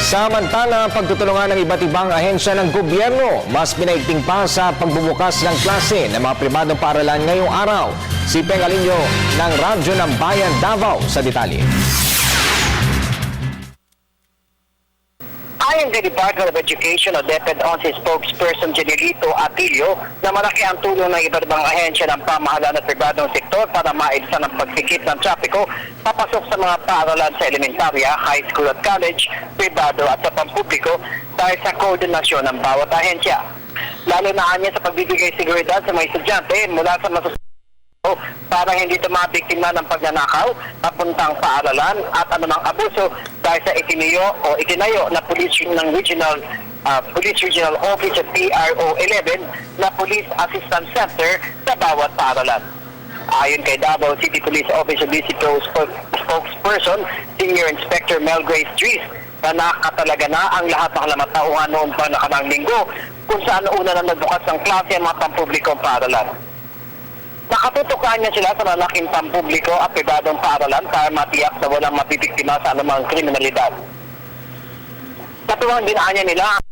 Samantala, pagtutulungan ng iba't ibang ahensya ng gobyerno, mas pinaigting pa sa pagbubukas ng klase ng mga pribadong paaralan ngayong araw. Si Peng Alinyo ng Radyo ng Bayan Davao sa detalye. Ayon kay Department of Education o DepEd 11 spokesperson Generito Atilio na malaki ang tulong ng iba't ibang ahensya ng pamahalaan at pribadong sektor para maibsan ang pagsikip ng trapiko papasok sa mga paaralan sa elementarya, high school at college, pribado at sa pampubliko dahil sa koordinasyon ng bawat ahensya. Lalo na anya sa pagbibigay seguridad sa mga estudyante mula sa para hindi ito mabiktima ng pagnanakaw, papuntang paaralan at anumang abuso dahil sa itinayo na Police Regional Office at PRO 11 na Police Assistance Center sa bawat paaralan. Ayon kay Davao City Police Office o DCPO spokesperson, Senior Inspector Mel Grace Dries, na nakatalaga na ang lahat ng halamatauhan noong pa nakarang linggo kung saan una na nagbukas ng klase ang mga pampublikong paaralan. Nakatutukan niya sila sa malaking pampubliko at pribadong paaralan para matiyak na walang mabibiktima sa anumang kriminalidad. Katuwang dinaan nila ang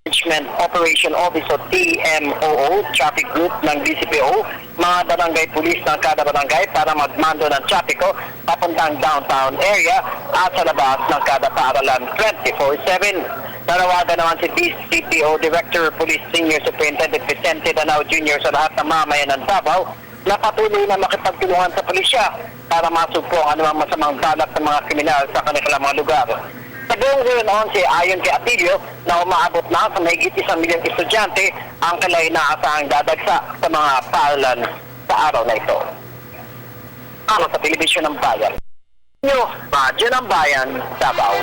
Management Operation Office o TMOO, Traffic Group ng DCPO, mga barangay police ng kada barangay para magmando ng trapiko papuntang downtown area at sa labas ng kada paaralan 24/7. Nanawagan naman si DCPO Director Police Senior Superintendent Vicente Danao Jr. sa lahat ng mamayan ng Davao na patuloy na makipagtulungan sa pulisya para masugpo ang anumang masamang balak ng mga kriminal sa kanilang mga lugar. Sa buong Region 11, ayon kay Atilio na umaabot na sa mahigit 1 milyong estudyante ang kanilang inaasahang dadagsa sa mga paaralan sa araw na ito. Para sa Telebisyon ng Bayan, Radyo ng Bayan, Davao.